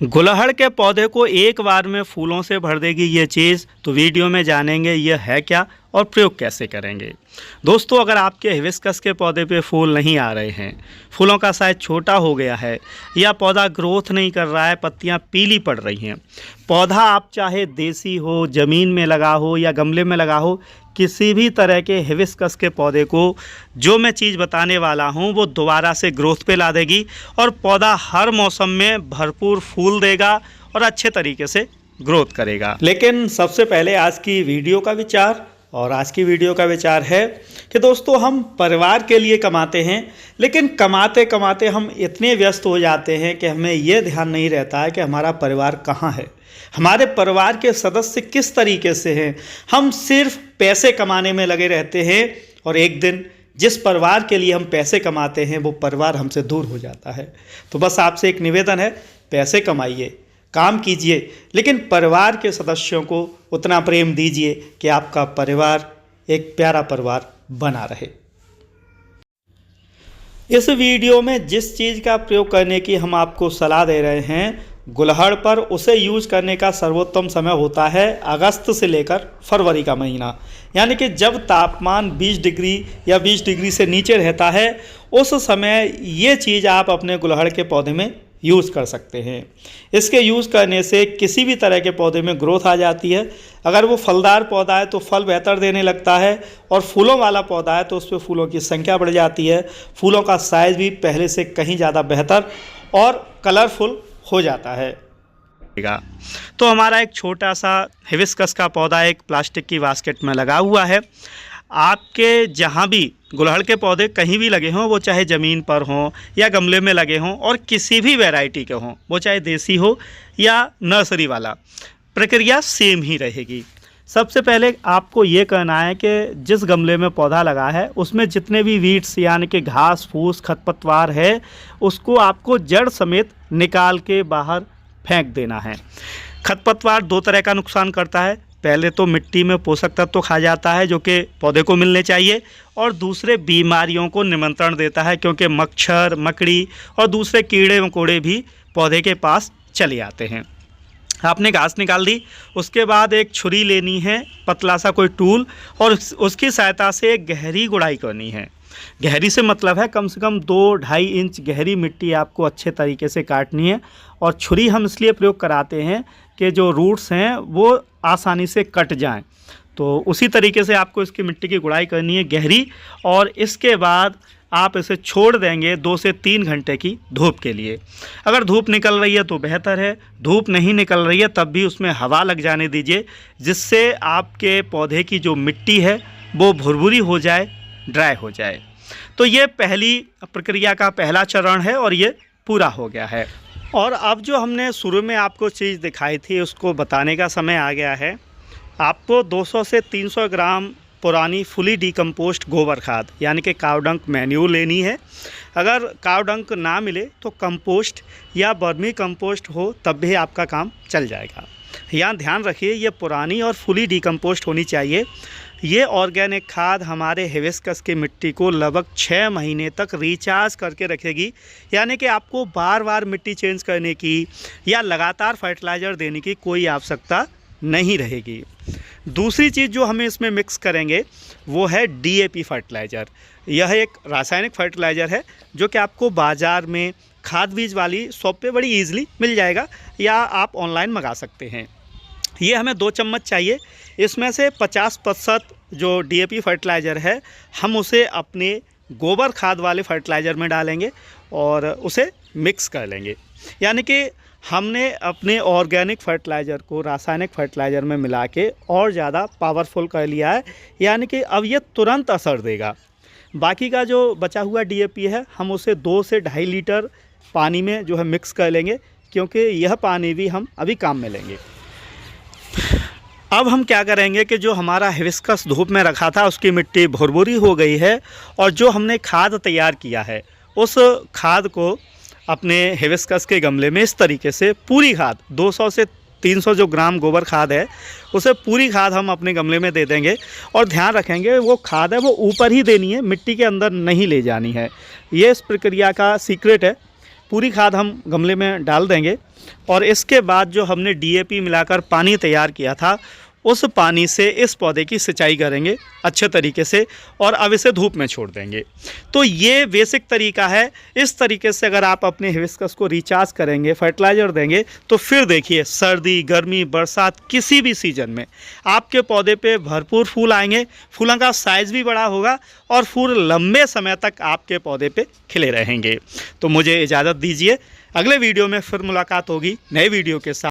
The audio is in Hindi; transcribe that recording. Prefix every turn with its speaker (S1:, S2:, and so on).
S1: गुलहड़ के पौधे को एक बार में फूलों से भर देगी ये चीज़, तो वीडियो में जानेंगे ये है क्या और प्रयोग कैसे करेंगे। दोस्तों, अगर आपके हिबिस्कस के पौधे पे फूल नहीं आ रहे हैं, फूलों का साइज छोटा हो गया है या पौधा ग्रोथ नहीं कर रहा है, पत्तियां पीली पड़ रही हैं, पौधा आप चाहे देसी हो, ज़मीन में लगा हो या गमले में लगा हो, किसी भी तरह के हिबिस्कस के पौधे को जो मैं चीज़ बताने वाला हूँ वो दोबारा से ग्रोथ पे ला देगी और पौधा हर मौसम में भरपूर फूल देगा और अच्छे तरीके से ग्रोथ करेगा। लेकिन सबसे पहले आज की वीडियो का विचार है कि दोस्तों, हम परिवार के लिए कमाते हैं, लेकिन कमाते कमाते हम इतने व्यस्त हो जाते हैं कि हमें ये ध्यान नहीं रहता है कि हमारा परिवार कहाँ है, हमारे परिवार के सदस्य किस तरीके से हैं। हम सिर्फ पैसे कमाने में लगे रहते हैं और एक दिन जिस परिवार के लिए हम पैसे कमाते हैं वो परिवार हमसे दूर हो जाता है। तो बस आपसे एक निवेदन है, पैसे कमाइए, काम कीजिए, लेकिन परिवार के सदस्यों को उतना प्रेम दीजिए कि आपका परिवार एक प्यारा परिवार बना रहे। इस वीडियो में जिस चीज़ का प्रयोग करने की हम आपको सलाह दे रहे हैं गुलहड़ पर, उसे यूज करने का सर्वोत्तम समय होता है अगस्त से लेकर फरवरी का महीना, यानी कि जब तापमान 20 डिग्री या 20 डिग्री से नीचे रहता है, उस समय ये चीज़ आप अपने गुलहड़ के पौधे में यूज़ कर सकते हैं। इसके यूज़ करने से किसी भी तरह के पौधे में ग्रोथ आ जाती है। अगर वो फलदार पौधा है तो फल बेहतर देने लगता है, और फूलों वाला पौधा है तो उस पर फूलों की संख्या बढ़ जाती है, फूलों का साइज़ भी पहले से कहीं ज़्यादा बेहतर और कलरफुल हो जाता है। तो हमारा एक छोटा सा हिबिस्कस का पौधा एक प्लास्टिक की बास्केट में लगा हुआ है। आपके जहाँ भी गुलहड़ के पौधे कहीं भी लगे हों, वो चाहे ज़मीन पर हों या गमले में लगे हों और किसी भी वैरायटी के हों, वो चाहे देसी हो या नर्सरी वाला, प्रक्रिया सेम ही रहेगी। सबसे पहले आपको ये कहना है कि जिस गमले में पौधा लगा है उसमें जितने भी वीड्स यानी कि घास फूस खरपतवार है, उसको आपको जड़ समेत निकाल के बाहर फेंक देना है। खरपतवार दो तरह का नुकसान करता है, पहले तो मिट्टी में पोषक तत्व तो खा जाता है जो कि पौधे को मिलने चाहिए, और दूसरे बीमारियों को निमंत्रण देता है, क्योंकि मच्छर मकड़ी और दूसरे कीड़े मकोड़े भी पौधे के पास चले आते हैं। आपने घास निकाल दी, उसके बाद एक छुरी लेनी है, पतला सा कोई टूल, और उसकी सहायता से एक गहरी गुड़ाई करनी है। गहरी से मतलब है कम से कम 2-2.5 इंच गहरी मिट्टी आपको अच्छे तरीके से काटनी है। और छुरी हम इसलिए प्रयोग कराते हैं कि जो रूट्स हैं वो आसानी से कट जाएं, तो उसी तरीके से आपको इसकी मिट्टी की गुड़ाई करनी है गहरी, और इसके बाद आप इसे छोड़ देंगे 2 से 3 घंटे की धूप के लिए। अगर धूप निकल रही है तो बेहतर है, धूप नहीं निकल रही है तब भी उसमें हवा लग जाने दीजिए, जिससे आपके पौधे की जो मिट्टी है वो भुरभुरी हो जाए, ड्राई हो जाए। तो ये पहली प्रक्रिया का पहला चरण है और ये पूरा हो गया है। और अब जो हमने शुरू में आपको चीज़ दिखाई थी उसको बताने का समय आ गया है। आपको 200 से 300 ग्राम पुरानी फुली डिकम्पोस्ट गोबर खाद यानी कि कावडंक मैन्यूर लेनी है। अगर कावडंक ना मिले तो कंपोस्ट या वर्मी कंपोस्ट हो तब भी आपका काम चल जाएगा। यहाँ ध्यान रखिए, ये पुरानी और फुली डिकम्पोस्ट होनी चाहिए। ये ऑर्गेनिक खाद हमारे हिबिस्कस की मिट्टी को लगभग 6 महीने तक रिचार्ज करके रखेगी, यानी कि आपको बार बार मिट्टी चेंज करने की या लगातार फर्टिलाइज़र देने की कोई आवश्यकता नहीं रहेगी। दूसरी चीज़ जो हमें इसमें मिक्स करेंगे वो है DAP फर्टिलाइज़र। यह एक रासायनिक फर्टिलाइज़र है जो कि आपको बाज़ार में खाद बीज वाली शॉप पे बड़ी ईजिली मिल जाएगा या आप ऑनलाइन मंगा सकते हैं। ये हमें 2 चम्मच चाहिए। इसमें से 50% जो DAP फर्टिलाइज़र है हम उसे अपने गोबर खाद वाले फर्टिलाइज़र में डालेंगे और उसे मिक्स कर लेंगे, यानी कि हमने अपने ऑर्गेनिक फर्टिलाइज़र को रासायनिक फर्टिलाइज़र में मिला के और ज़्यादा पावरफुल कर लिया है, यानी कि अब ये तुरंत असर देगा। बाकी का जो बचा हुआ DAP है हम उसे 2 से 2.5 लीटर पानी में जो है मिक्स कर लेंगे, क्योंकि यह पानी भी हम अभी काम में लेंगे। अब हम क्या करेंगे कि जो हमारा हिबिस्कस धूप में रखा था उसकी मिट्टी भुरभुरी हो गई है, और जो हमने खाद तैयार किया है उस खाद को अपने हिबिस्कस के गमले में इस तरीके से पूरी खाद 200 से 300 जो ग्राम गोबर खाद है उसे पूरी खाद हम अपने गमले में दे देंगे। और ध्यान रखेंगे वो खाद है वो ऊपर ही देनी है, मिट्टी के अंदर नहीं ले जानी है। ये इस प्रक्रिया का सीक्रेट है। पूरी खाद हम गमले में डाल देंगे और इसके बाद जो हमने DAP मिलाकर पानी तैयार किया था उस पानी से इस पौधे की सिंचाई करेंगे अच्छे तरीके से और अब इसे धूप में छोड़ देंगे। तो ये बेसिक तरीका है। इस तरीके से अगर आप अपने हिबिस्कस को रिचार्ज करेंगे, फर्टिलाइज़र देंगे, तो फिर देखिए सर्दी, गर्मी, बरसात किसी भी सीज़न में आपके पौधे पे भरपूर फूल आएंगे, फूलों का साइज़ भी बड़ा होगा और फूल लंबे समय तक आपके पौधे पे खिले रहेंगे। तो मुझे इजाज़त दीजिए, अगले वीडियो में फिर मुलाकात होगी नए वीडियो के साथ।